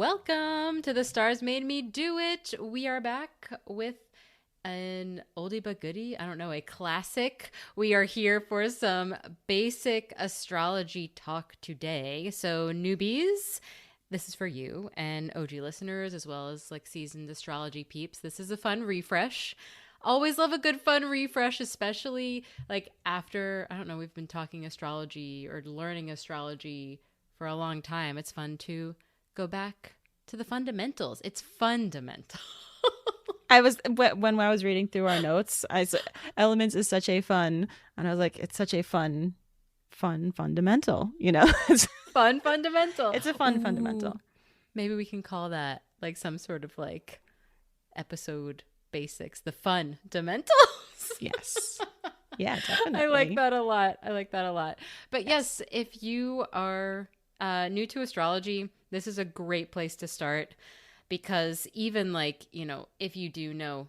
Welcome to The Stars Made Me Do It. We are back with an oldie but goodie. I don't know, a classic. We are here for some basic astrology talk today. So newbies, this is for you, and OG listeners, as well as like seasoned astrology peeps. This is a fun refresh. Always love a good fun refresh, especially like after, I don't know, we've been talking astrology or learning astrology for a long time. It's fun to go back to the fundamentals. It's fundamental. When I was reading through our notes, I said elements is such a fun, and I was like, it's such a fun fundamental, you know. Fun fundamental. It's a fun fundamental. Maybe we can call that like some sort of like episode basics, the fundamentals. Yes. Yeah, definitely. I like that a lot. But yes, if you are new to astrology, this is a great place to start, because even like, you know, if you do know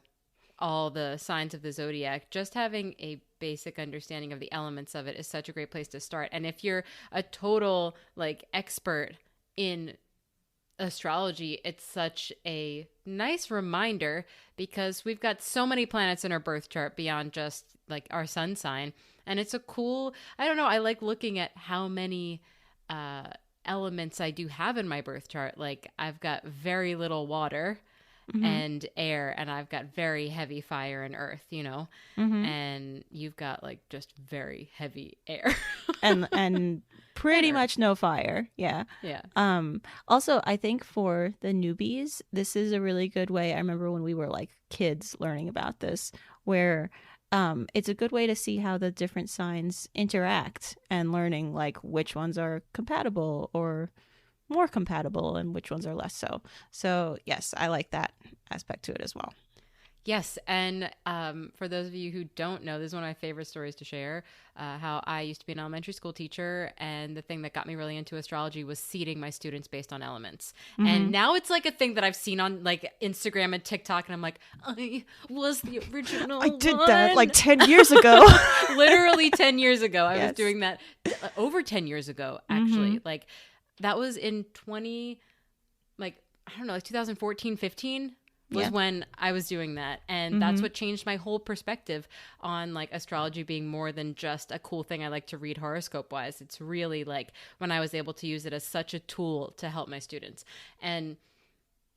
all the signs of the zodiac, just having a basic understanding of the elements of it is such a great place to start. And if you're a total like expert in astrology, it's such a nice reminder, because we've got so many planets in our birth chart beyond just like our sun sign. And it's a cool, I don't know, I like looking at how many elements I do have in my birth chart. Like I've got very little water and air, and I've got very heavy fire and earth, you know, and you've got like just very heavy air and pretty much no fire. Yeah. Also, I think for the newbies, this is a really good way. I remember when we were like kids learning about this, where it's a good way to see how the different signs interact and learning like which ones are compatible or more compatible and which ones are less so. So yes, I like that aspect to it as well. Yes, and for those of you who don't know, this is one of my favorite stories to share, how I used to be an elementary school teacher, and the thing that got me really into astrology was seeding my students based on elements. And now it's like a thing that I've seen on like Instagram and TikTok, and I'm like, I was the original I did one. that like 10 years ago. Literally 10 years ago. I was doing that over 10 years ago, actually. Like that was in 2014, 15. Was when I was doing that. And that's what changed my whole perspective on like astrology being more than just a cool thing I like to read horoscope wise. It's really like when I was able to use it as such a tool to help my students. And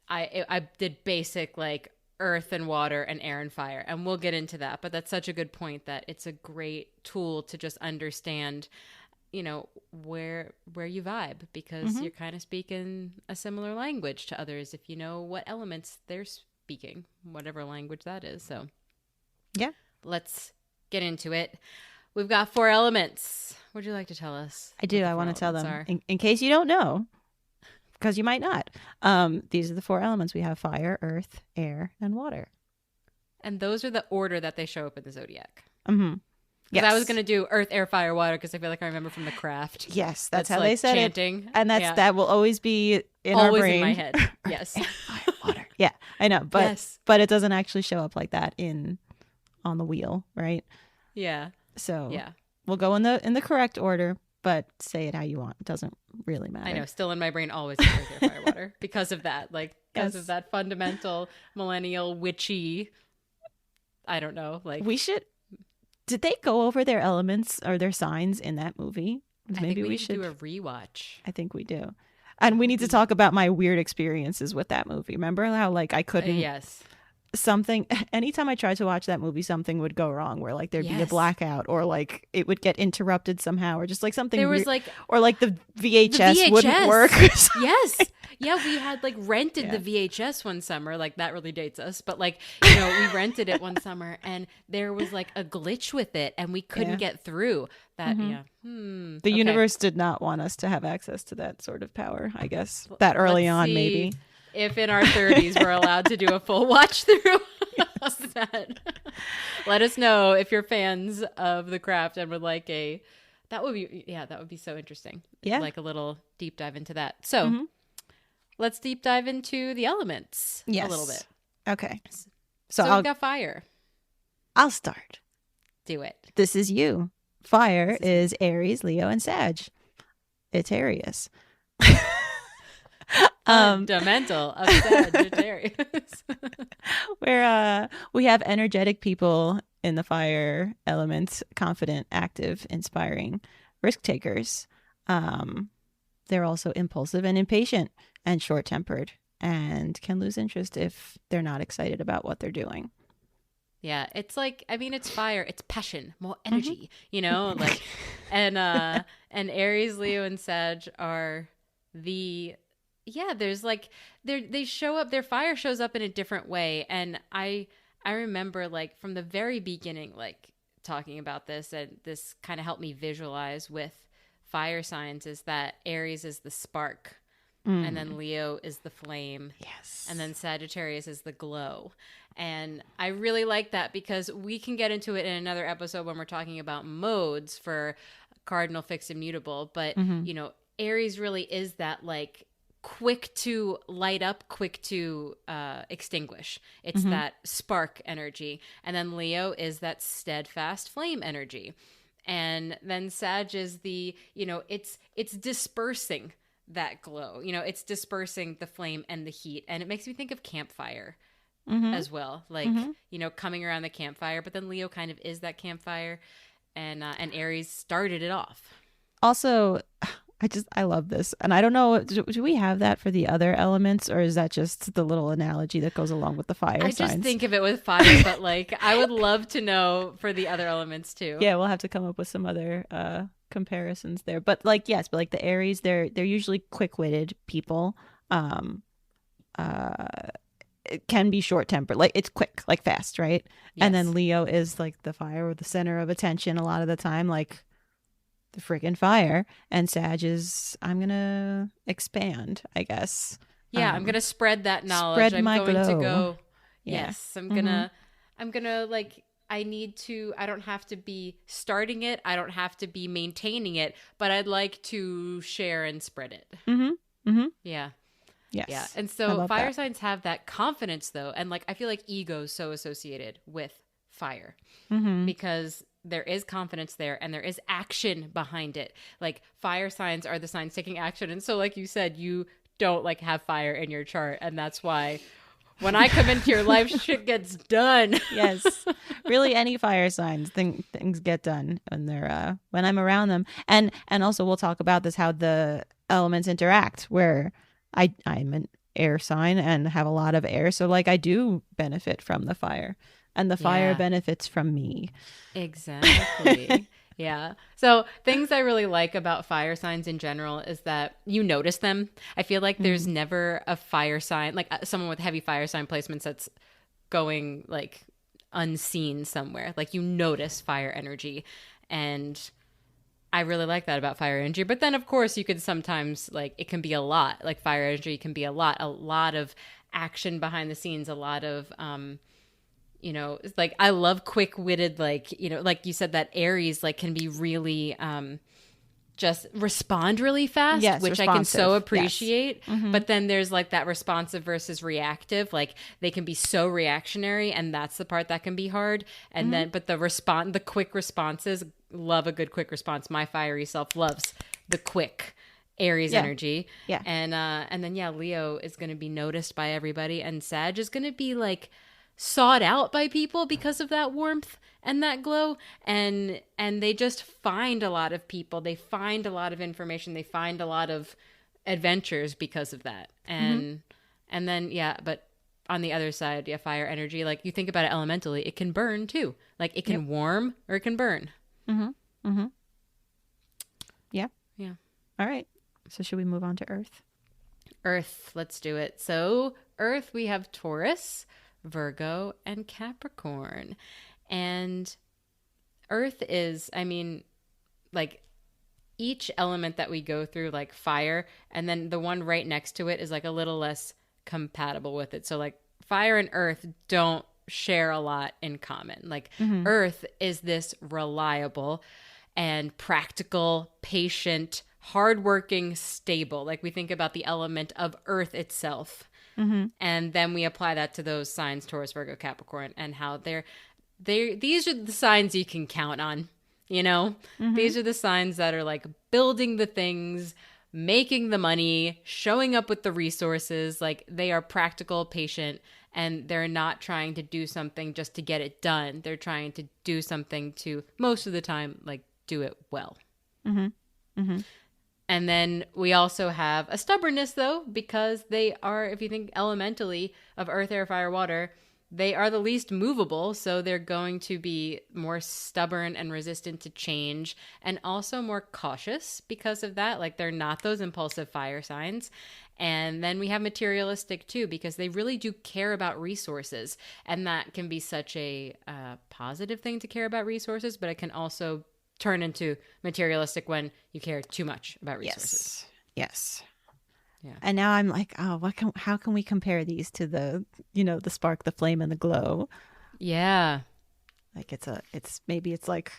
I did basic like earth and water and air and fire. And we'll get into that. But that's such a good point, that it's a great tool to just understand, you know, where you vibe, because you're kind of speaking a similar language to others if you know what elements they're speaking, whatever language that is. So yeah, let's get into it. We've got 4 elements. Would you like to tell us? I do. I want to tell them in case you don't know, because you might not. These are the 4 elements. We have fire, earth, air, and water. And those are the order that they show up in the zodiac. Yes. I was going to do earth, air, fire, water, because I feel like I remember from The Craft. Yes, that's how like they said chanting. it. And that will always be in our brain. Always in my head. Yes. Air, fire, water. Yeah, I know. But it doesn't actually show up like that on the wheel, right? Yeah. So we'll go in the correct order, but say it how you want. It doesn't really matter. I know. Still in my brain, always earth, air, fire, water. Because of that. Like, because of that fundamental, millennial, witchy, I don't know. Like we should... Did they go over their elements or their signs in that movie? Maybe we should do a rewatch. I think we do. And we need to talk about my weird experiences with that movie. Remember how like I couldn't something anytime I tried to watch that movie, something would go wrong, where like there'd be a blackout, or like it would get interrupted somehow, or just like something there was like, or like the VHS wouldn't work. Yes. Yeah, we had like rented the VHS one summer. Like that really dates us, but like, you know, we rented it one summer and there was like a glitch with it and we couldn't get through that. The universe did not want us to have access to that sort of power, I guess, that early on. Maybe if in our 30s we're allowed to do a full watch through of that. Let us know if you're fans of The Craft and would like that would be so interesting. Yeah, like a little deep dive into that. So let's deep dive into the elements a little bit. Okay. So we've got fire. I'll start. Do it. This is you. Fire is Aries, Leo, and Sag. It's Aries. Fundamental of Sagittarius. Where we have energetic people in the fire element, confident, active, inspiring, risk takers. They're also impulsive and impatient and short-tempered and can lose interest if they're not excited about what they're doing. Yeah, it's like, I mean, it's fire, it's passion, more energy, you know, like, and Aries, Leo, and Sag are there's like, they show up, their fire shows up in a different way. And I remember like from the very beginning, like talking about this, and this kind of helped me visualize with fire signs, is that Aries is the spark. And then Leo is the flame. Yes. And then Sagittarius is the glow. And I really like that because we can get into it in another episode when we're talking about modes for cardinal, fixed, and mutable. But, you know, Aries really is that like quick to light up, quick to extinguish. It's that spark energy. And then Leo is that steadfast flame energy. And then Sag is the, you know, it's dispersing that glow, you know, it's dispersing the flame and the heat. And it makes me think of campfire as well, like, you know, coming around the campfire. But then Leo kind of is that campfire, and Aries started it off. Also, I love this. And I don't know, do we have that for the other elements, or is that just the little analogy that goes along with the fire signs? I just think of it with fire, but like, I would love to know for the other elements too. Yeah, we'll have to come up with some other comparisons there. But like, yes, but like the Aries, they're usually quick-witted people. It can be short-tempered, like it's quick, like fast, right? Yes. And then Leo is like the fire or the center of attention a lot of the time, like the freaking fire. And Sag is, I'm gonna expand, I guess. Yeah, I'm gonna spread that knowledge. I'm going to go. Yeah. Yes, I'm gonna like, I don't have to be starting it. I don't have to be maintaining it, but I'd like to share and spread it. Yeah. Yes. Yeah. And so fire signs have that confidence though. And like, I feel like ego is so associated with fire because there is confidence there and there is action behind it. Like fire signs are the signs taking action. And so like you said, you don't like have fire in your chart. And that's why when I come into your life, shit gets done. Yes. Really, any fire signs, things get done when they're when I'm around them. And also we'll talk about this, how the elements interact, where I'm an air sign and have a lot of air. So like I do benefit from the fire, and the fire benefits from me. Exactly. Yeah. So things I really like about fire signs in general is that you notice them. I feel like there's never a fire sign, like someone with heavy fire sign placements that's going like unseen somewhere. Like you notice fire energy, and I really like that about fire energy. But then of course you could sometimes, like, it can be a lot, like fire energy can be a lot of action behind the scenes, a lot of, you know, it's like, I love quick-witted, like, you know, like you said, that Aries like can be really just respond really fast, which I can so appreciate. Yes. But then there's like that responsive versus reactive, like they can be so reactionary, and that's the part that can be hard. And then, but the quick responses, love a good quick response. My fiery self loves the quick Aries energy. Yeah. And then Leo is going to be noticed by everybody, and Sag is going to be like sought out by people because of that warmth and that glow, and they just find a lot of people, they find a lot of information, they find a lot of adventures because of that. And then but on the other side, fire energy, like you think about it elementally, it can burn too, like it can warm or it can burn. Yeah. All right, so should we move on to Earth? Let's do it. So Earth, we have Taurus, Virgo, and Capricorn. And Earth is, I mean, like each element that we go through, like fire, and then the one right next to it is like a little less compatible with it. So like fire and earth don't share a lot in common. Like earth is this reliable and practical, patient, hardworking, stable. Like we think about the element of earth itself. And then we apply that to those signs, Taurus, Virgo, Capricorn, and how these are the signs you can count on, you know? These are the signs that are like building the things, making the money, showing up with the resources. Like, they are practical, patient, and they're not trying to do something just to get it done. They're trying to do something to, most of the time, like, do it well. Mm-hmm. Mm-hmm. And then we also have a stubbornness, though, because they are, if you think elementally of earth, air, fire, water, they are the least movable. So they're going to be more stubborn and resistant to change, and also more cautious because of that. Like, they're not those impulsive fire signs. And then we have materialistic too, because they really do care about resources. And that can be such a positive thing to care about resources, but it can also turn into materialistic when you care too much about resources. Yes. Yeah. And now I'm like, oh, how can we compare these to the, the spark, the flame, and the glow? Yeah. Like maybe like,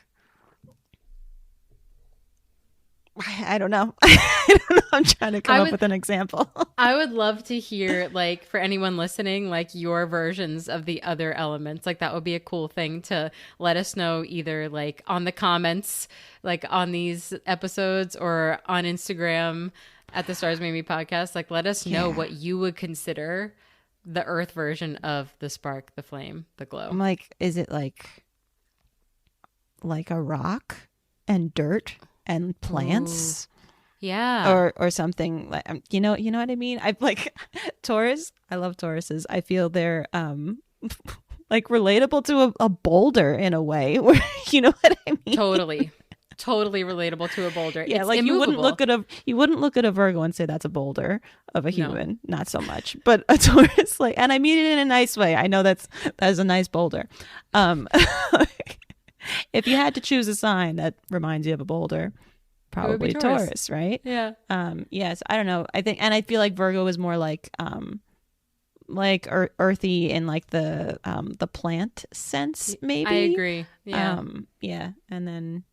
I don't know. I don't know. I'm trying to come up with an example. I would love to hear, like, for anyone listening, like, your versions of the other elements. Like, that would be a cool thing to let us know, either like on the comments, like on these episodes, or on Instagram at the Stars Made Me podcast. Like, let us know what you would consider the earth version of the spark, the flame, the glow. I'm like, is it like a rock and dirt and plants? Ooh. Yeah. Or something like, you know what I mean? I like Taurus. I love Tauruses. I feel they're like relatable to a boulder in a way, where, you know what I mean? Totally relatable to a boulder. Yeah, it's like immovable. you wouldn't look at a Virgo and say that's a boulder of a human. No. Not so much. But a Taurus, like, and I mean it in a nice way. I know that's a nice boulder. If you had to choose a sign that reminds you of a boulder, probably Taurus, right? Yeah. Yes. I don't know. I feel like Virgo is more like earthy in like the plant sense, maybe. I agree. Yeah. Yeah. And then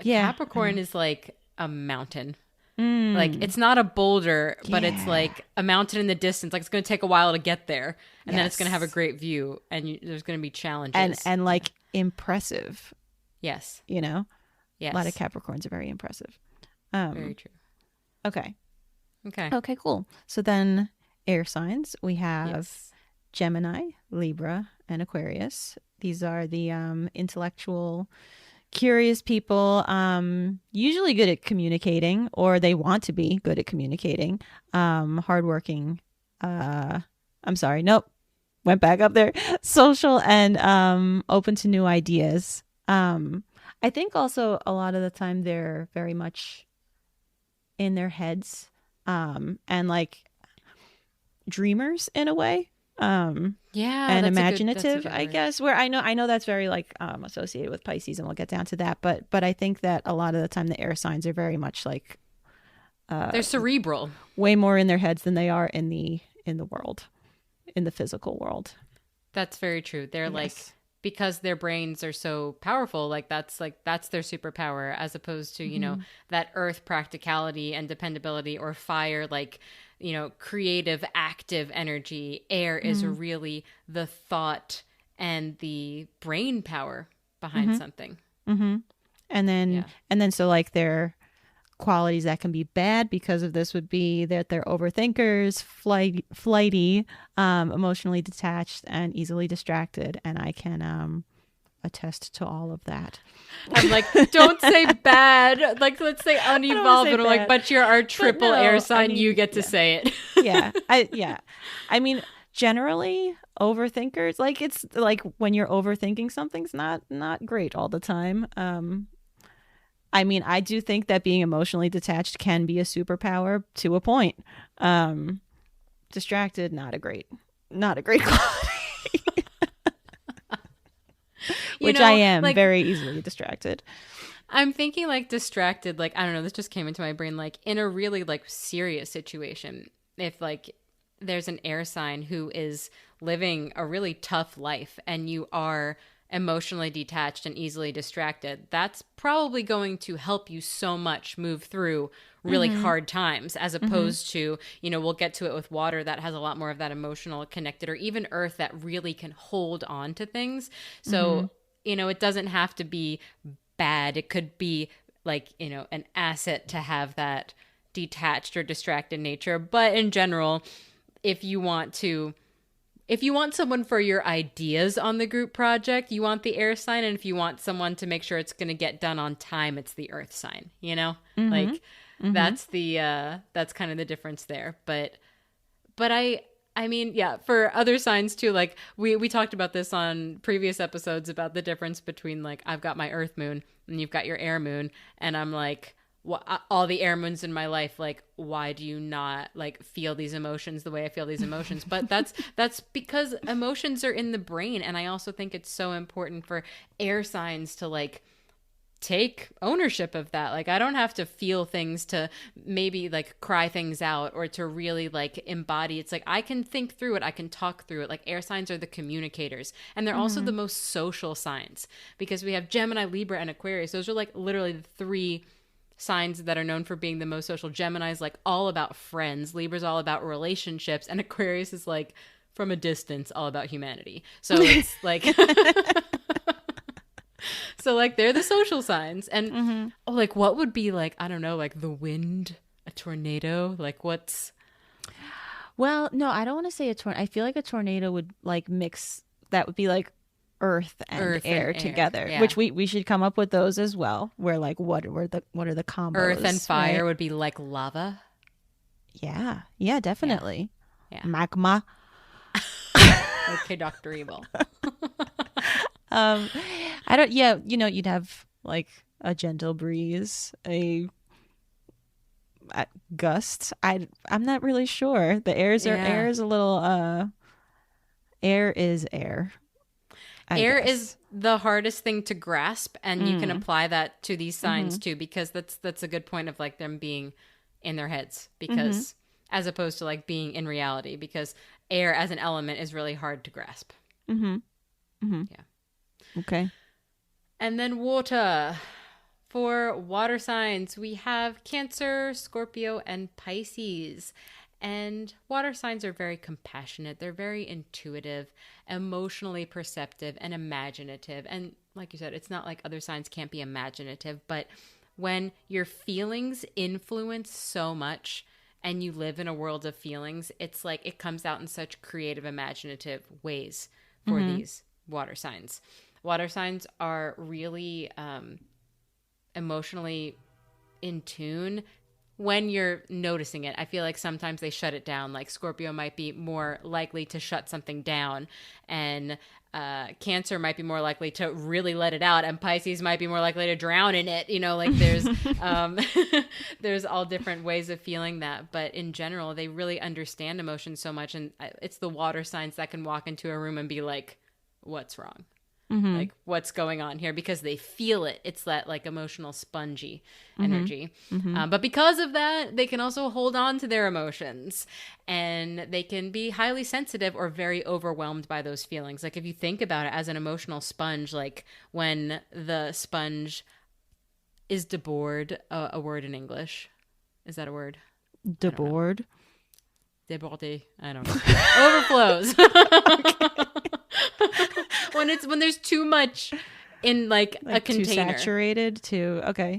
Capricorn is like a mountain. Like, it's not a boulder, but it's like a mountain in the distance. Like, it's going to take a while to get there, and then it's going to have a great view, and there's going to be challenges. And like impressive. Yes. Yes. A lot of Capricorns are very impressive. Very true. Okay, cool. So then air signs, we have Gemini, Libra, and Aquarius. These are the intellectual, curious people, usually good at communicating, or they want to be good at communicating, hardworking, I'm sorry, nope, went back up there, social, and open to new ideas. I think also a lot of the time they're very much in their heads, and like dreamers in a way. And imaginative, I guess, where I know that's very like associated with Pisces, and we'll get down to that. But I think that a lot of the time the air signs are very much like they're cerebral, way more in their heads than they are in the world, in the physical world. That's very true. They're like, because their brains are so powerful, that's their superpower, as opposed to that earth practicality and dependability, or fire, like, creative, active energy. Air is really the thought and the brain power behind something. Mm-hmm. And then so like their qualities that can be bad because of this would be that they're overthinkers, flighty, emotionally detached, and easily distracted. And I can attest to all of that. I'm like, don't say bad. Like, let's say unevolved. And I'm like, but you're our triple air sign. You get to say it. I mean, generally, overthinkers, like, it's like when you're overthinking something's not great all the time. I mean, I do think that being emotionally detached can be a superpower to a point. Distracted, not a great quality. Which I am, like, very easily distracted. I'm thinking like distracted, like, I don't know, this just came into my brain, like in a really like serious situation. If like there's an air sign who is living a really tough life and you are emotionally detached and easily distracted, that's probably going to help you so much move through really hard times, as opposed to, we'll get to it with water that has a lot more of that emotional connected, or even earth that really can hold on to things. So, it doesn't have to be bad. It could be like, you know, an asset to have that detached or distracted nature. But in general, if you want someone for your ideas on the group project, you want the air sign. And if you want someone to make sure it's going to get done on time, it's the earth sign, you know? Like that's kind of the difference there. But I mean, yeah, for other signs too, like we talked about this on previous episodes about the difference between like, I've got my earth moon and you've got your air moon. And I'm like, all the air moons in my life, like, why do you not like feel these emotions the way I feel these emotions? But that's because emotions are in the brain. And I also think it's so important for air signs to like take ownership of that. Like, I don't have to feel things to maybe like cry things out or to really like embody. It's like, I can think through it. I can talk through it. Like, air signs are the communicators, and they're also the most social signs, because we have Gemini, Libra, and Aquarius. Those are like literally the three signs that are known for being the most social. Gemini is like all about friends. Libra's all about relationships, and Aquarius is like from a distance all about humanity. So it's like so like they're the social signs. And like what would be like, I don't know, like the wind, a tornado, like what's... Well, no, I don't want to say a tornado. I feel like a tornado would like mix, that would be like earth and air together, yeah. Which we should come up with those as well. Where like what are the combos? Earth and fire, right? Would be like lava. Yeah, definitely. Yeah. Magma. Okay, Dr. Evil. I don't. Yeah, you know, you'd have like a gentle breeze, a gust. I'm not really sure. The air is a little. Air is air. Air is the hardest thing to grasp, and you can apply that to these signs too, because that's a good point of like them being in their heads, because as opposed to like being in reality, because air as an element is really hard to grasp. Yeah. Okay. And then water. For water signs, we have Cancer, Scorpio, and Pisces. And water signs are very compassionate. They're very intuitive, emotionally perceptive, and imaginative. And like you said, it's not like other signs can't be imaginative, but when your feelings influence so much and you live in a world of feelings, it's like it comes out in such creative, imaginative ways for these water signs. Water signs are really emotionally in tune when you're noticing it. I feel like sometimes they shut it down. Like Scorpio might be more likely to shut something down, and Cancer might be more likely to really let it out, and Pisces might be more likely to drown in it. You know, like there's there's all different ways of feeling that. But in general, they really understand emotion so much, and it's the water signs that can walk into a room and be like, what's wrong? Like, what's going on here? Because they feel it. It's that like emotional spongy energy. But because of that, they can also hold on to their emotions, and they can be highly sensitive or very overwhelmed by those feelings. Like if you think about it as an emotional sponge, like when the sponge is debored, a word in English. Is that a word? Debored? Débordé. I don't know. Overflows. When there's too much in like a container, too saturated,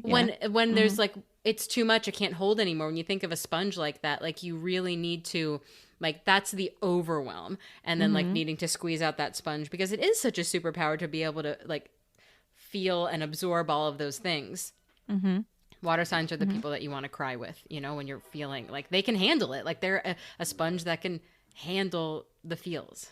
when there's like it's too much, it can't hold anymore. When you think of a sponge like that, like you really need to, like, that's the overwhelm, and then like needing to squeeze out that sponge, because it is such a superpower to be able to like feel and absorb all of those things. Water signs are the people that you want to cry with, you know, when you're feeling like they can handle it. Like they're a sponge that can handle the feels.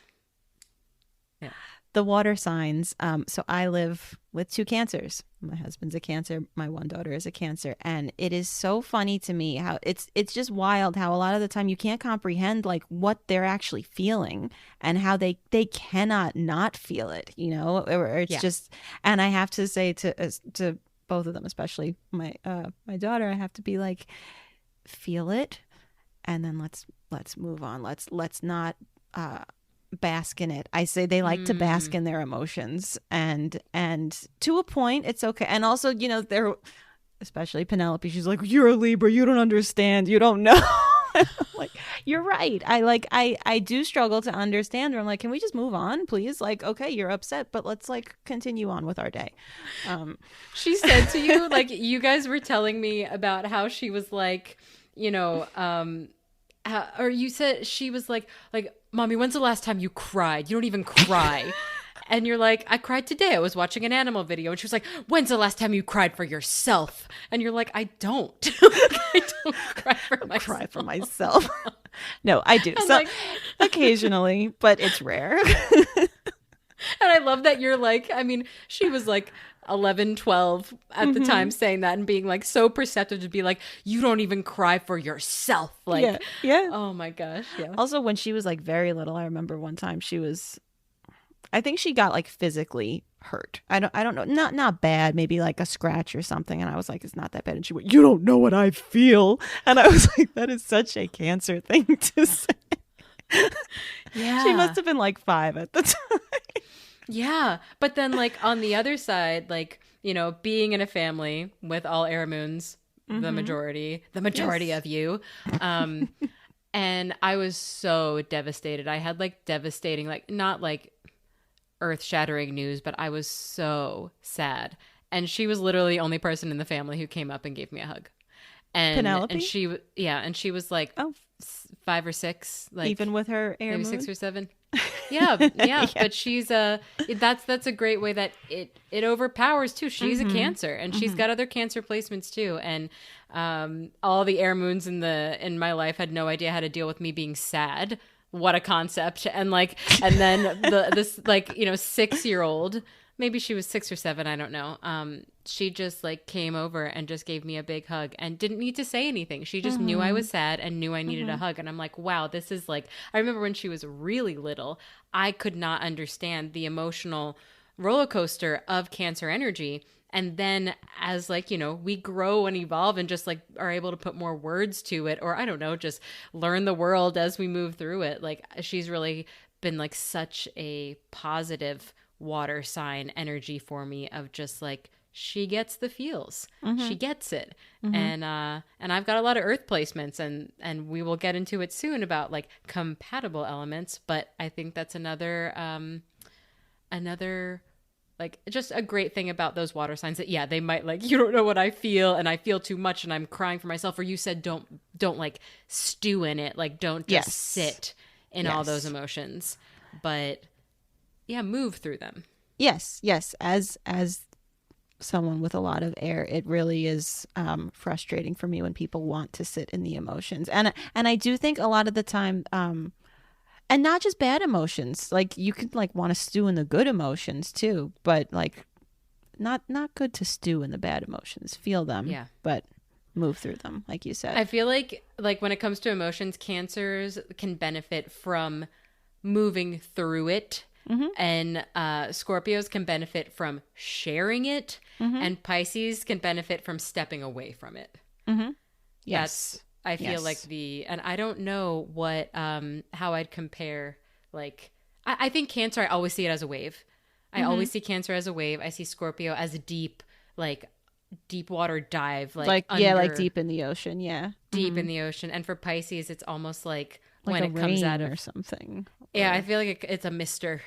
Yeah. The water signs. So I live with two Cancers. My husband's a Cancer. My one daughter is a Cancer. And it is so funny to me how it's just wild how a lot of the time you can't comprehend like what they're actually feeling, and how they cannot not feel it, you know, or it's just, and I have to say to both of them, especially my daughter, I have to be like, feel it, and then let's move on. Let's not bask in it. I say they like to bask in their emotions, and to a point it's okay. And also, you know, they're, especially Penelope, she's like, you're a Libra, you don't understand, you don't know. Like, you're right. I do struggle to understand her. I'm like, can we just move on, please? Like, okay, you're upset, but let's like continue on with our day. She said to you, like, you guys were telling me about how she was like, or you said she was like, Mommy, when's the last time you cried? You don't even cry. And you're like, I cried today. I was watching an animal video. And she was like, when's the last time you cried for yourself? And you're like, I don't. I don't cry for myself. Cry for myself. No, I do. So like, occasionally, but it's rare. And I love that you're like, I mean, she was like 11, 12 at the time saying that and being like so perceptive to be like, you don't even cry for yourself. Like, yeah. Oh my gosh. Yeah. Also, when she was like very little, I remember one time I think she got like physically hurt. I don't know. Not bad. Maybe like a scratch or something. And I was like, it's not that bad. And she went, you don't know what I feel. And I was like, that is such a Cancer thing to say. Yeah. She must have been like 5 at the time. Yeah. But then like on the other side, like, being in a family with all air moons, the majority of you. And I was so devastated. I had like devastating, like not like earth-shattering news, but I was so sad. And she was literally the only person in the family who came up and gave me a hug. And Penelope? And she was like 5 or 6, like even with her air maybe moon? 6 or 7. Yeah. But she's that's a great way that it overpowers too. She's a Cancer, and she's got other Cancer placements too. And all the air moons in my life had no idea how to deal with me being sad. What a concept. And then this 6-year-old, maybe she was 6 or 7, I don't know. She just like came over and just gave me a big hug and didn't need to say anything. She just knew I was sad and knew I needed a hug. And I'm like, wow, this is like, I remember when she was really little, I could not understand the emotional roller coaster of Cancer energy. And then as like, we grow and evolve and just like are able to put more words to it, or I don't know, just learn the world as we move through it. Like, she's really been like such a positive water sign energy for me of just like, she gets the feels. She gets it. And I've got a lot of earth placements, and we will get into it soon about like compatible elements. But I think that's another like just a great thing about those water signs that, yeah, they might like, you don't know what I feel and I feel too much and I'm crying for myself. Or you said, don't like stew in it. Like, don't just sit in all those emotions, but yeah, move through them. Yes. As someone with a lot of air, it really is frustrating for me when people want to sit in the emotions. And I do think a lot of the time, and not just bad emotions. Like, you could like want to stew in the good emotions too, but like not good to stew in the bad emotions. Feel them, but move through them, like you said. I feel like when it comes to emotions, Cancers can benefit from moving through it, and Scorpios can benefit from sharing it, and Pisces can benefit from stepping away from it. Yes. I feel like and I don't know what, how I'd compare, like, I think Cancer, I always see it as a wave. I always see Cancer as a wave. I see Scorpio as a deep water dive, like deep in the ocean. Yeah. Deep in the ocean. And for Pisces, it's almost like when it rain comes out of or something. Yeah. I feel like it's a mister,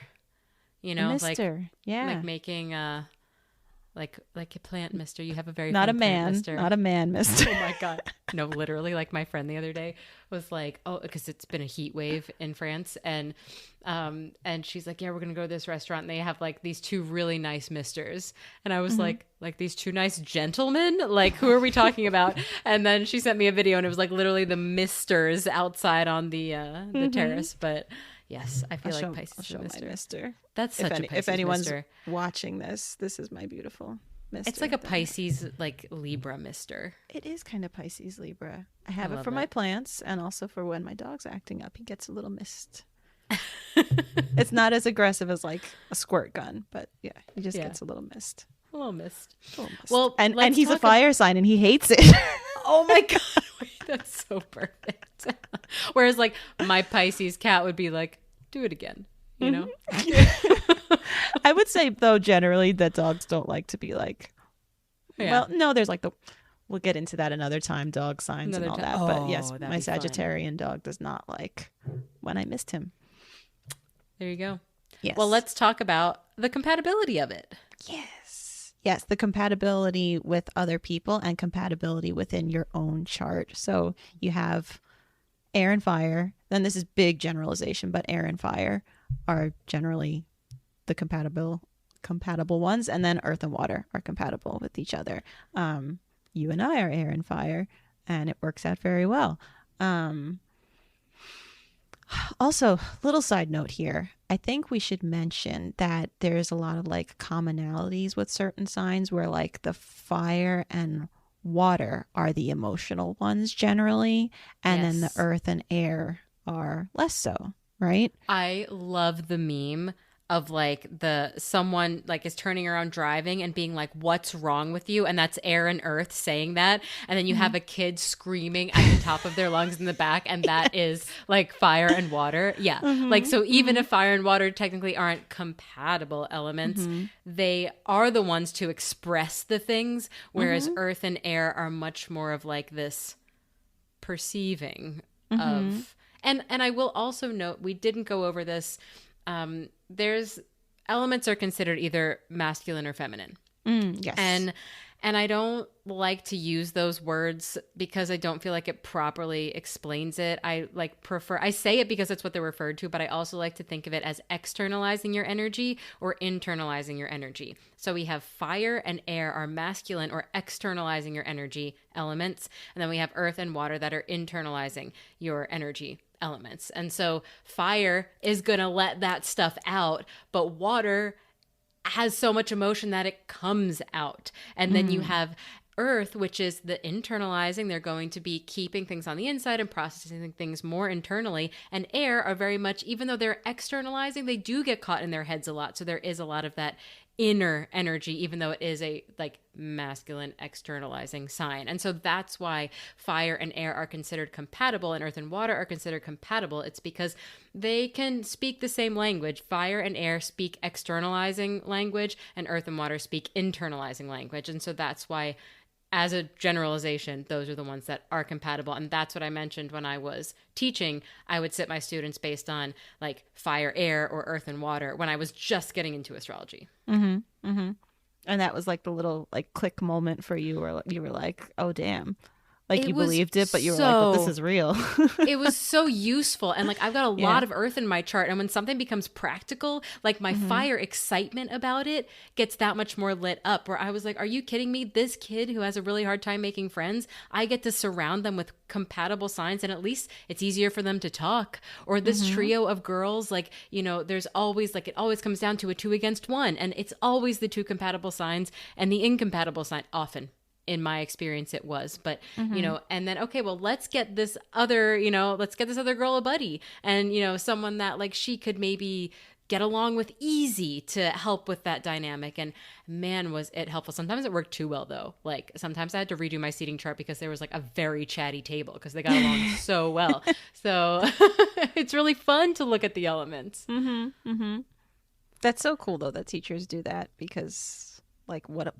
mister. like making, like a plant mister. You have a very not a fun man, plant mister. not a man mister. Oh my god, no, literally. Like, my friend the other day was like, oh, because it's been a heat wave in France, and she's like, yeah, we're gonna go to this restaurant, and they have like these 2 really nice misters, and I was like these 2 nice gentlemen, like, who are we talking about? And then she sent me a video, and it was like literally the misters outside on the terrace, but. Yes, I feel like Pisces is a mister. My mister. That's such a Pisces if anyone's mister. Watching this is my beautiful mister. It's like a Pisces, like Libra mister. It is kind of Pisces Libra. I have it for my plants, and also for when my dog's acting up. He gets a little mist. It's not as aggressive as like a squirt gun, but yeah, he just gets a little mist. A little mist. Well, and he's a fire sign, and he hates it. Oh my god, wait, that's so perfect. Whereas like my Pisces cat would be like, do it again, I would say though generally that dogs don't like to be like, well, no, there's like the we'll get into that another time, dog signs and all that. But yes, my Sagittarian dog does not like when I missed him. There you go. Yes. Well, let's talk about the compatibility of it. Yes, the compatibility with other people and compatibility within your own chart. So you have air and fire. Then this is big generalization, but air and fire are generally the compatible ones, and then earth and water are compatible with each other. You and I are air and fire, and it works out very well. Also, little side note here, I think we should mention that there's a lot of like commonalities with certain signs where like the fire and water are the emotional ones generally, and then the earth and air are less so, right? I love the meme of like someone like is turning around driving and being like, what's wrong with you? And that's air and earth saying that. And then you have a kid screaming at the top of their lungs in the back. And that is like fire and water. Yeah. Like, so even if fire and water technically aren't compatible elements, they are the ones to express the things. Whereas earth and air are much more of like this perceiving of, and I will also note, we didn't go over this. There's elements are considered either masculine or feminine. Yes. And I don't like to use those words because I don't feel like it properly explains it. I say it because it's what they're referred to, but I also like to think of it as externalizing your energy or internalizing your energy. So we have fire and air are masculine or externalizing your energy elements. And then we have earth and water that are internalizing your energy elements. And so fire is going to let that stuff out, but water has so much emotion that it comes out. And then you have earth, which is the internalizing. They're going to be keeping things on the inside and processing things more internally. And air are very much, even though they're externalizing, they do get caught in their heads a lot. So there is a lot of that inner energy, even though it is a like masculine externalizing sign. And so that's why fire and air are considered compatible and earth and water are considered compatible. It's because they can speak the same language. Fire and air speak externalizing language and earth and water speak internalizing language. And so that's why, as a generalization, those are the ones that are compatible. And that's what I mentioned when I was teaching. I would sit my students based on like fire, air, or earth and water when I was just getting into astrology. And that was like the little like click moment for you where you were like, oh, damn. Like you believed it, but you were like, but this is real. It was so useful. And like, I've got a lot of earth in my chart. And when something becomes practical, like my fire excitement about it gets that much more lit up, where I was like, are you kidding me? This kid who has a really hard time making friends, I get to surround them with compatible signs. And at least it's easier for them to talk. Or this trio of girls, like, you know, there's always like, it always comes down to a 2 against 1. And it's always the 2 compatible signs and the incompatible sign often. In my experience, it was, but you know, and then, okay, well, let's get this other girl a buddy, and, you know, someone that like she could maybe get along with easy to help with that dynamic. And man, was it helpful. Sometimes it worked too well though. Like sometimes I had to redo my seating chart because there was like a very chatty table because they got along so well. So it's really fun to look at the elements. That's so cool though that teachers do that, because like what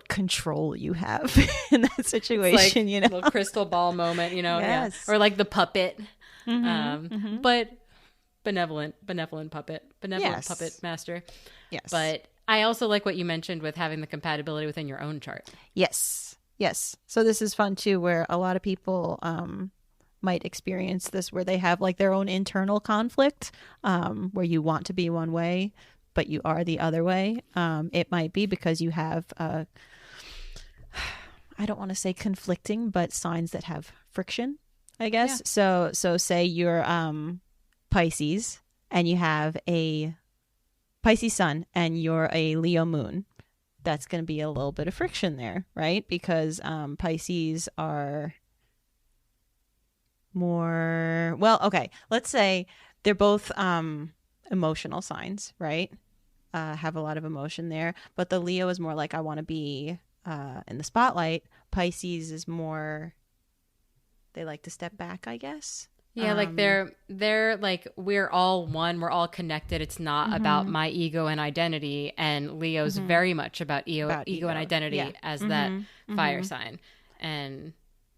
control you have in that situation, you know, little crystal ball moment, you know, or like the puppet, but benevolent puppet master. Yes. But I also like what you mentioned with having the compatibility within your own chart. Yes. So this is fun too, where a lot of people might experience this, where they have like their own internal conflict, where you want to be one way but you are the other way. It might be because you have, I don't want to say conflicting, but signs that have friction, I guess. Yeah. So say you're Pisces and you have a Pisces sun and you're a Leo moon. That's going to be a little bit of friction there, right? Because Pisces are more, well, okay, let's say they're both emotional signs, right? Have a lot of emotion there. But the Leo is more like, I want to be in the spotlight. Pisces is more, they like to step back, I guess. Yeah, like they're like, we're all one, we're all connected. It's not about my ego and identity. And Leo's very much about ego and identity as that fire sign. And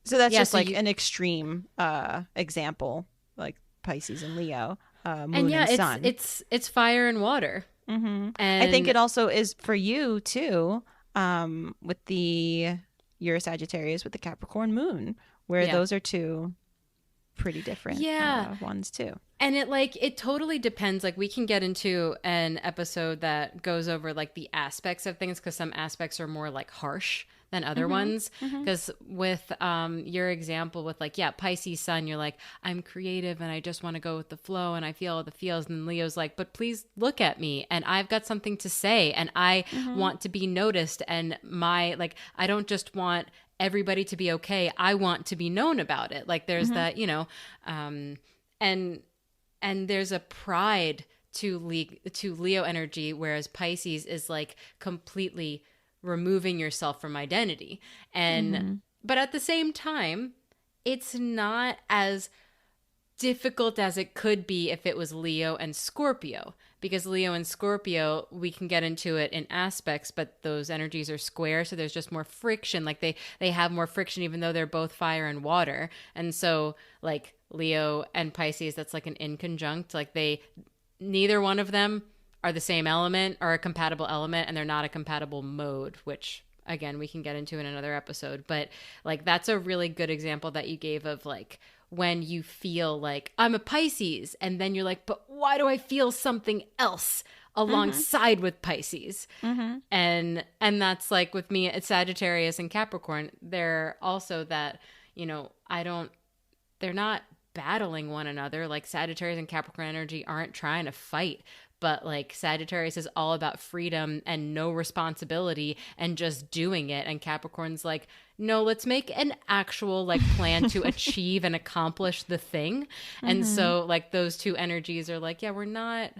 so that's just like an extreme example, like Pisces and Leo, moon and sun. It's fire and water. And I think it also is for you too, with your Sagittarius with the Capricorn moon, where those are two pretty different ones too. And it totally depends. Like, we can get into an episode that goes over like the aspects of things, because some aspects are more like harsh than other ones. Because with your example with like, Pisces sun, you're like, I'm creative and I just want to go with the flow and I feel all the feels. And Leo's like, but please look at me and I've got something to say and I want to be noticed. And I don't just want everybody to be okay. I want to be known about it. Like, there's that, and there's a pride to Leo energy, whereas Pisces is like completely removing yourself from identity. And but at the same time, it's not as difficult as it could be if it was Leo and Scorpio, because Leo and Scorpio, we can get into it in aspects, but those energies are square, so there's just more friction. Like they have more friction, even though they're both fire and water. And so like Leo and Pisces, that's like an inconjunct. Like neither one of them are the same element or a compatible element, and they're not a compatible mode, which again we can get into in another episode. But like, that's a really good example that you gave of like, when you feel like, I'm a Pisces, and then you're like, but why do I feel something else alongside with Pisces? And that's like with me, it's Sagittarius and Capricorn. They're also that, they're not battling one another. Like, Sagittarius and Capricorn energy aren't trying to fight, but like Sagittarius is all about freedom and no responsibility and just doing it. And Capricorn's like, no, let's make an actual like plan to achieve and accomplish the thing. And so like those two energies are like, we're not.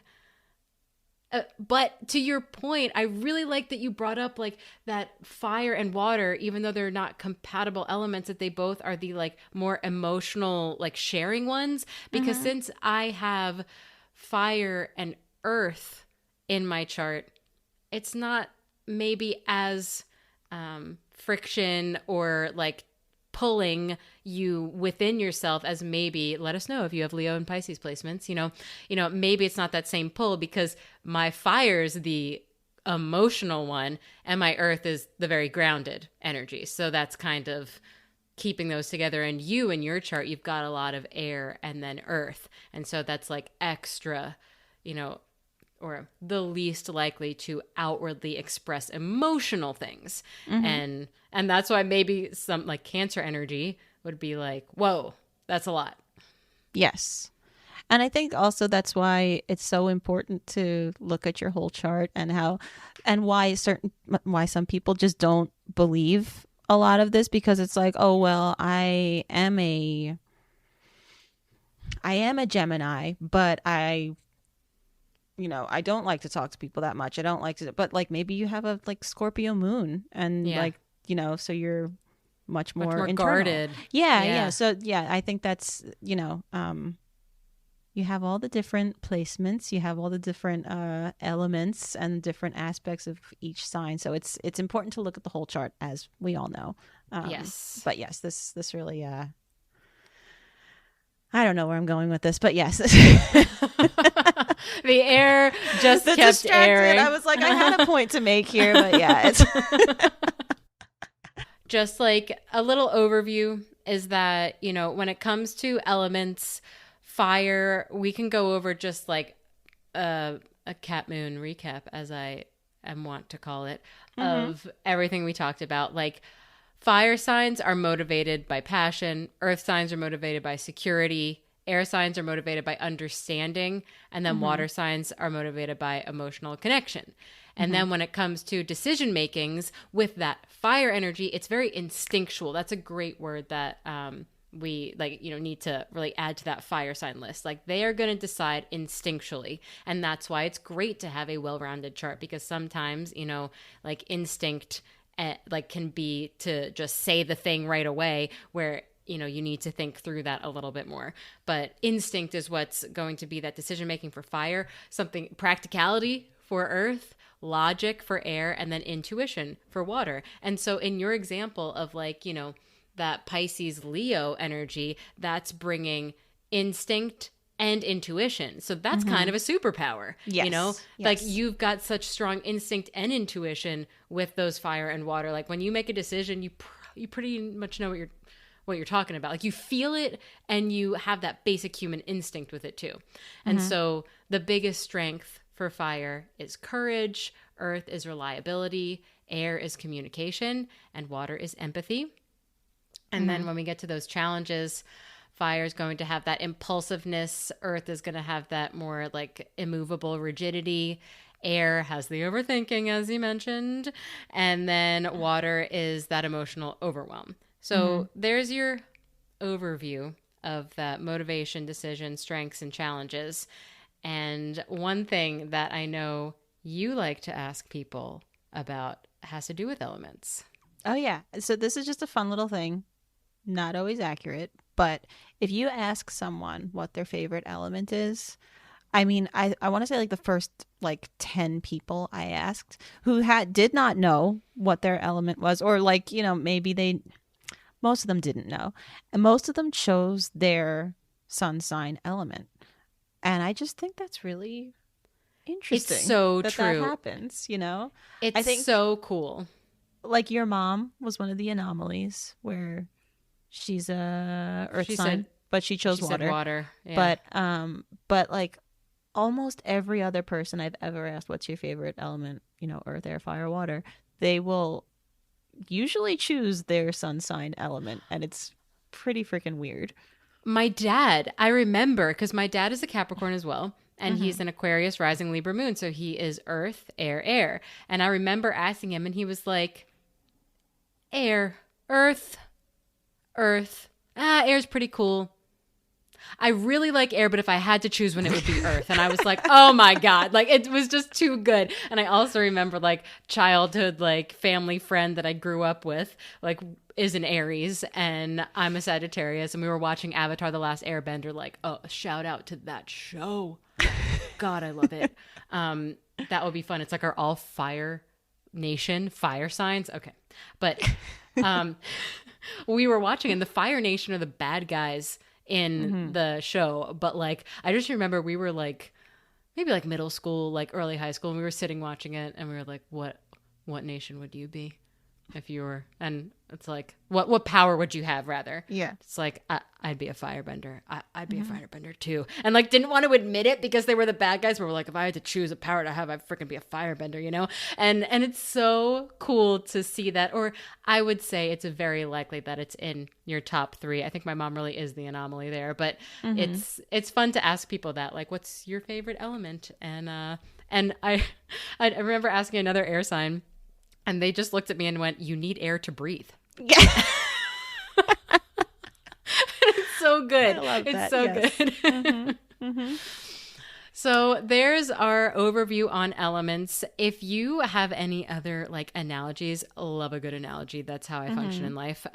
But to your point, I really like that you brought up like that fire and water, even though they're not compatible elements, that they both are the like more emotional, like sharing ones. Because since I have fire and earth in my chart, it's not maybe as friction or like pulling you within yourself as maybe, let us know if you have Leo and Pisces placements, maybe it's not that same pull, because my fire's the emotional one and my earth is the very grounded energy. So that's kind of keeping those together. And you in your chart, you've got a lot of air and then earth. And so that's like extra, or the least likely to outwardly express emotional things. And that's why maybe some like Cancer energy would be like, whoa, that's a lot. Yes. And I think also that's why it's so important to look at your whole chart and why some people just don't believe a lot of this, because it's like, oh, well, I am a Gemini, but I don't like to talk to people that much. I don't like to, but like maybe you have a like Scorpio moon and like, so you're much more guarded. Yeah. So I think that's, you have all the different placements, you have all the different elements and different aspects of each sign. So it's important to look at the whole chart, as we all know. Yes. But yes, this really, I don't know where I'm going with this, but yes. The air just kept distracted. airing. I was like, I had a point to make here, but yeah. It's just like a little overview is that, when it comes to elements, fire, we can go over just like a cat moon recap, as I am wont to call it, of everything we talked about. Like, fire signs are motivated by passion. Earth signs are motivated by security. Air signs are motivated by understanding. And then water signs are motivated by emotional connection. And then when it comes to decision makings with that fire energy, it's very instinctual. That's a great word that we need to really add to that fire sign list. Like, they are going to decide instinctually. And that's why it's great to have a well-rounded chart, because sometimes, like instinct can be to just say the thing right away, where you need to think through that a little bit more. But instinct is what's going to be that decision making for fire, something practicality for earth, logic for air, and then intuition for water. And so in your example of like, that Pisces Leo energy, that's bringing instinct and intuition. So that's kind of a superpower, Yes. like you've got such strong instinct and intuition with those fire and water. Like when you make a decision, you pretty much know what you're talking about. Like you feel it and you have that basic human instinct with it too. And so the biggest strength for fire is courage, earth is reliability, air is communication, and water is empathy. And then when we get to those challenges, fire is going to have that impulsiveness. Earth is going to have that more like immovable rigidity. Air has the overthinking, as you mentioned. And then water is that emotional overwhelm. So there's your overview of that motivation, decision, strengths, and challenges. And one thing that I know you like to ask people about has to do with elements. Oh, yeah. So this is just a fun little thing. Not always accurate. But if you ask someone what their favorite element is, I mean, I want to say like the first like 10 people I asked who did not know what their element was, or like, maybe most of them didn't know. And most of them chose their sun sign element. And I just think that's really interesting. It's so that true. That happens, It's I think, so cool. Like your mom was one of the anomalies where she's a earth sign, but she chose water. Said water. Yeah. But like almost every other person I've ever asked, what's your favorite element? Earth, air, fire, water. They will usually choose their sun sign element, and it's pretty freaking weird. My dad, I remember, because my dad is a Capricorn as well, and he's an Aquarius rising Libra moon, so he is earth, air, air. And I remember asking him, and he was like, air, earth, air's pretty cool. I really like air, but if I had to choose one, it would be earth. And I was like, oh my God, like it was just too good. And I also remember like childhood, like family friend that I grew up with, like is an Aries and I'm a Sagittarius. And we were watching Avatar: The Last Airbender, like, oh, shout out to that show. God, I love it. That would be fun. It's like our all fire nation, fire signs. Okay. But we were watching and the Fire Nation are the bad guys in the show, but like I just remember we were like maybe like middle school, like early high school, and we were sitting watching it and we were like, what nation would you be if you were? And it's like what power would you have, rather? Yeah, it's like I'd be a firebender. I'd be a firebender too, and like didn't want to admit it because they were the bad guys, but we're like, if I had to choose a power to have, I'd freaking be a firebender, and it's so cool to see that. Or I would say it's very likely that it's in your top 3. I think my mom really is the anomaly there, but it's fun to ask people that, like, what's your favorite element? And I remember asking another air sign, and they just looked at me and went, you need air to breathe. Yeah. It's so good. I love that. It's so good. So there's our overview on elements. If you have any other like analogies, love a good analogy. That's how I function in life.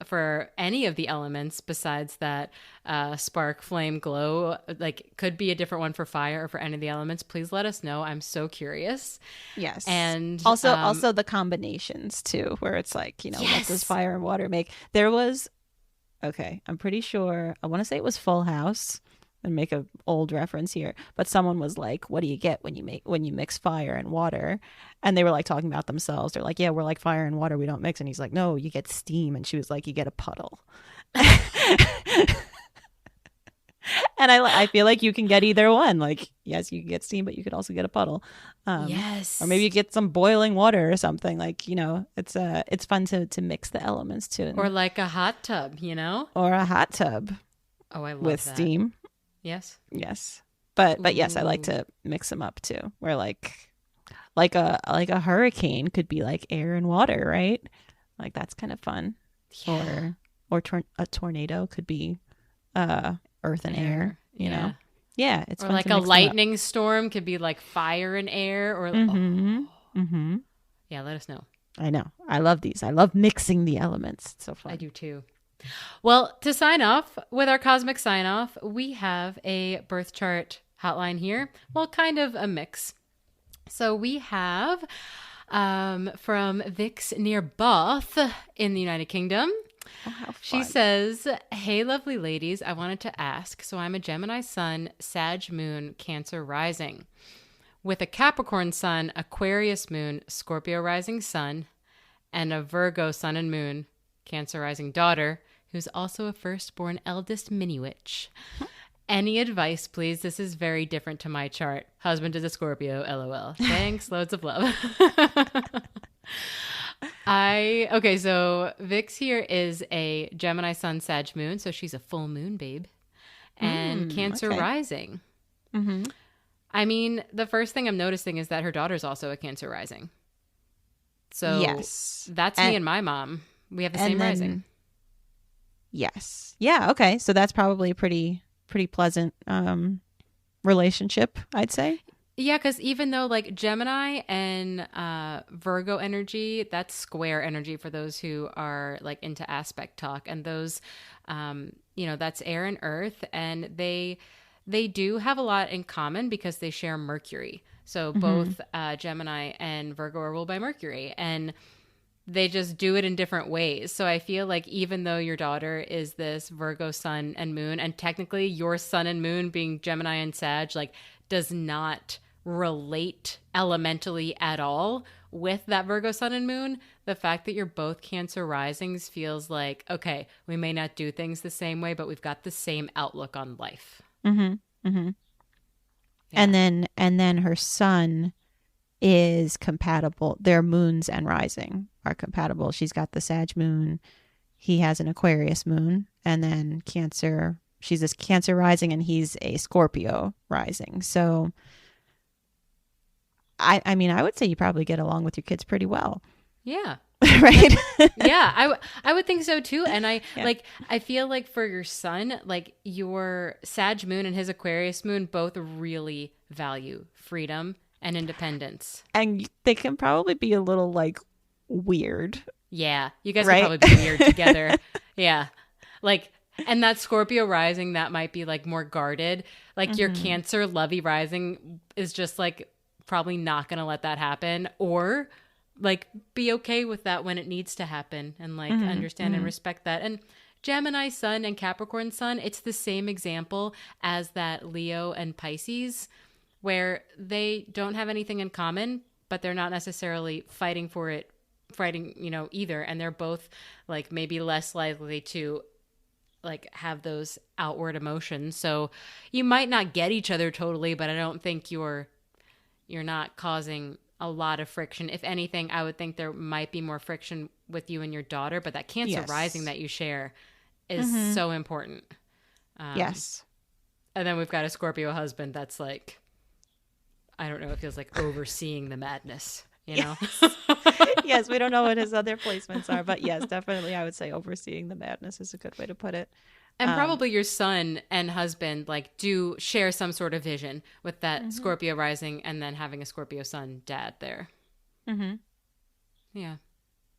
For any of the elements besides that spark, flame, glow, like could be a different one for fire or for any of the elements, please let us know. I'm so curious. Yes. And also the combinations too, where it's like, what does fire and water make? There was, I'm pretty sure, I want to say it was Full House. And make a old reference here, but someone was like, what do you get when you mix fire and water? And they were like talking about themselves. They're like, yeah, we're like fire and water, we don't mix. And he's like, no, you get steam. And she was like, you get a puddle. And I feel like you can get either one. Like, yes, you can get steam, but you could also get a puddle. Yes. Or maybe you get some boiling water or something. Like, it's fun to mix the elements too. Or like a hot tub, Or a hot tub. Oh, I love with that. Steam. Yes. But yes, I like to mix them up too. Where like a hurricane could be like air and water, right? Like that's kind of fun. Yeah. Or a tornado could be earth and air. You know. Yeah, it's or fun like to a mix lightning storm could be like fire and air. Or yeah, let us know. I know. I love these. I love mixing the elements. It's so fun. I do too. Well, to sign off with our cosmic sign off, we have a birth chart hotline here. Well, kind of a mix. So we have from Vix near Bath in the United Kingdom. Oh, how fun. She says, "Hey, lovely ladies, I wanted to ask. So I'm a Gemini sun, Sag moon, Cancer rising, with a Capricorn sun, Aquarius moon, Scorpio rising sun, and a Virgo sun and moon, Cancer rising daughter, who's also a firstborn eldest mini witch. Any advice, please? This is very different to my chart. Husband is a Scorpio, LOL. Thanks, loads of love." Okay, so Vix here is a Gemini sun, Sag moon, so she's a full moon babe, and Cancer rising. Mm-hmm. I mean, the first thing I'm noticing is that her daughter's also a Cancer rising. So yes, that's me and my mom. We have the same rising. Yes. Yeah. Okay. So that's probably a pretty pleasant relationship, I'd say. Yeah, because even though like Gemini and Virgo energy, that's square energy for those who are like into aspect talk, and those, that's air and earth, and they do have a lot in common because they share Mercury. So both Gemini and Virgo are ruled by Mercury, and they just do it in different ways. So I feel like even though your daughter is this Virgo sun and moon, and technically your sun and moon being Gemini and Sag, like does not relate elementally at all with that Virgo sun and moon, the fact that you're both Cancer risings feels like, okay, we may not do things the same way, but we've got the same outlook on life. Mm-hmm. Mm-hmm. Yeah. And then her sun is compatible. Their moons and rising are compatible. She's got the Sag moon. He has an Aquarius moon, and then Cancer. She's a Cancer rising, and he's a Scorpio rising. So, I mean, I would say you probably get along with your kids pretty well. Yeah. Right? Yeah, I would think so too. And I feel like for your son, like your Sag moon and his Aquarius moon both really value freedom and independence. And they can probably be a little like weird. Yeah, you guys right? would probably be weird together. Yeah. Like, and that Scorpio rising, that might be like more guarded. Like your Cancer lovey rising is just like probably not going to let that happen, or like be okay with that when it needs to happen, and like understand and respect that. And Gemini sun and Capricorn sun, it's the same example as that Leo and Pisces, where they don't have anything in common, but they're not necessarily fighting, either. And they're both like maybe less likely to like have those outward emotions. So you might not get each other totally, but I don't think you're not causing a lot of friction. If anything, I would think there might be more friction with you and your daughter, but that Cancer rising that you share is so important. Yes. And then we've got a Scorpio husband that's like, I don't know, it feels like overseeing the madness, you know? Yes, we don't know what his other placements are, but yes, definitely I would say overseeing the madness is a good way to put it. And probably your son and husband like do share some sort of vision with that Scorpio rising, and then having a Scorpio sun dad there. Mm-hmm. Yeah.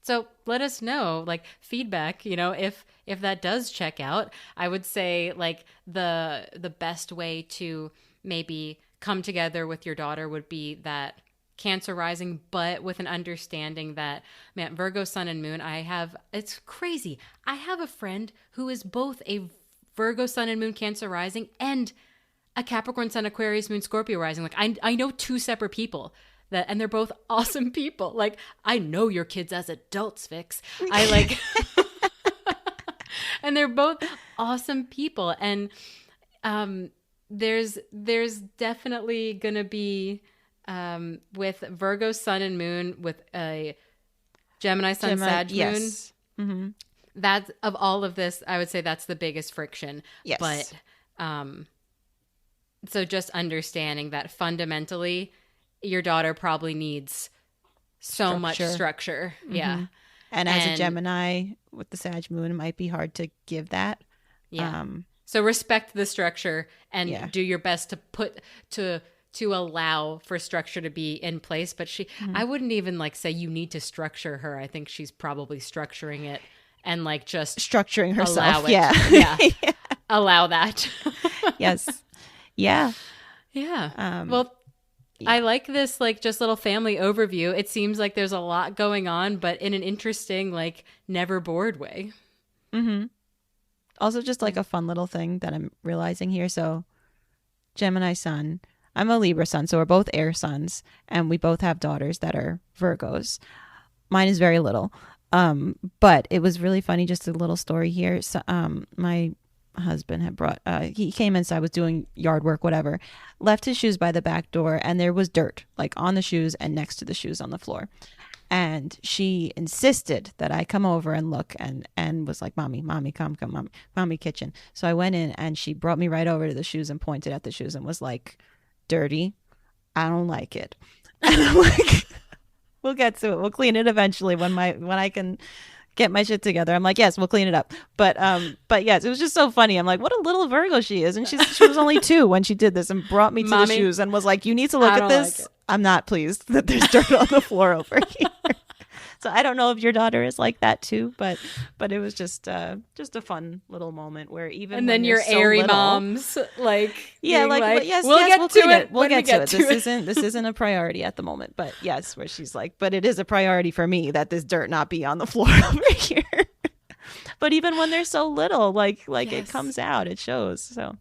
So let us know, like feedback, if that does check out. I would say like the best way to maybe come together with your daughter would be that Cancer rising, but with an understanding that, man, Virgo sun and moon, it's crazy. I have a friend who is both a Virgo sun and moon Cancer rising and a Capricorn sun Aquarius moon Scorpio rising. Like I know two separate people and they're both awesome people. Like I know your kids as adults, Vix. I like, and they're both awesome people. And there's definitely gonna be with Virgo sun and moon with a Gemini sun Sag moon. Mm-hmm. That's, of all of this, I would say that's the biggest friction. Yes. But so just understanding that fundamentally your daughter probably needs so much structure. Mm-hmm. Yeah. And as a Gemini with the Sag moon, it might be hard to give that. Yeah. So respect the structure and do your best to put to allow for structure to be in place. But I wouldn't even like say you need to structure her. I think she's probably structuring it and like just structuring herself. Yeah. Yeah. Allow that. Yes. Yeah. Yeah. Well, I like this like just little family overview. It seems like there's a lot going on, but in an interesting, like never bored way. Mm-hmm. Also just like a fun little thing that I'm realizing here. So Gemini sun, I'm a Libra sun, so we're both air suns, and we both have daughters that are Virgos. Mine is very little. But it was really funny, just a little story here. So, my husband had brought, he came inside, was doing yard work, whatever, left his shoes by the back door, and there was dirt like on the shoes and next to the shoes on the floor. And she insisted that I come over and look, and was like, mommy, come, mommy, kitchen. So I went in, and she brought me right over to the shoes and pointed at the shoes and was like, dirty. I don't like it. And I'm like, we'll get to it. We'll clean it eventually when I can get my shit together. I'm like, yes, we'll clean it up. But yes, it was just so funny. I'm like, what a little Virgo she is. And she was only 2 when she did this and brought me to the shoes and was like, you need to look at this. Like, I'm not pleased that there's dirt on the floor over here. So I don't know if your daughter is like that too, but it was just a fun little moment where even and then your so airy little, moms like yes, we'll get to it. We'll get to it. This isn't a priority at the moment, but yes, where she's like, but it is a priority for me that this dirt not be on the floor over here. But even when they're so little, like yes. It comes out, it shows. So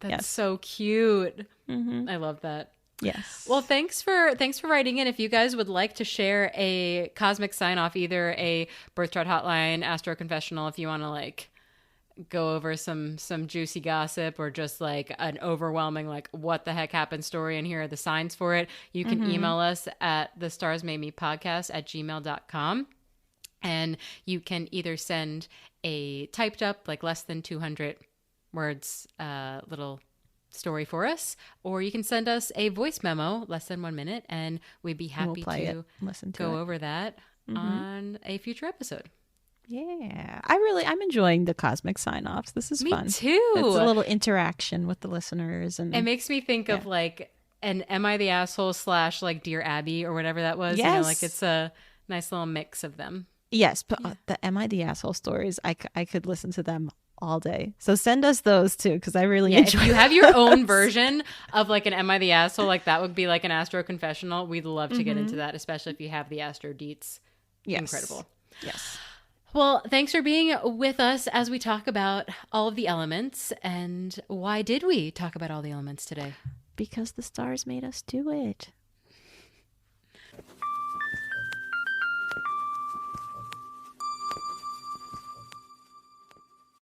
that's so cute. Mm-hmm. I love that. Yes. Well, thanks for writing in. If you guys would like to share a cosmic sign off, either a birth chart hotline, astro confessional, if you want to like go over some juicy gossip, or just like an overwhelming like what the heck happened story, and here are the signs for it, you can email us at thestarsmademepodcast@gmail.com, and you can either send a typed up like less than 200 words little story for us, or you can send us a voice memo less than 1 minute, and we'd be happy to go over that on a future episode. Yeah, I'm enjoying the cosmic sign-offs. This is fun. Me too. It's a little interaction with the listeners, and it makes me think of like an "Am I the Asshole" / like Dear Abby or whatever that was. Yes. You know, like it's a nice little mix of them. Yes, but the "Am I the Asshole" stories, I could listen to them all day. So send us those too, because I really enjoy if you have your own version of like an "Am I the Asshole," like that would be like an astro confessional. We'd love to get into that, especially if you have the astro deets. Yes. Incredible. Yes. Well, thanks for being with us as we talk about all of the elements. And why did we talk about all the elements today? Because the stars made us do it.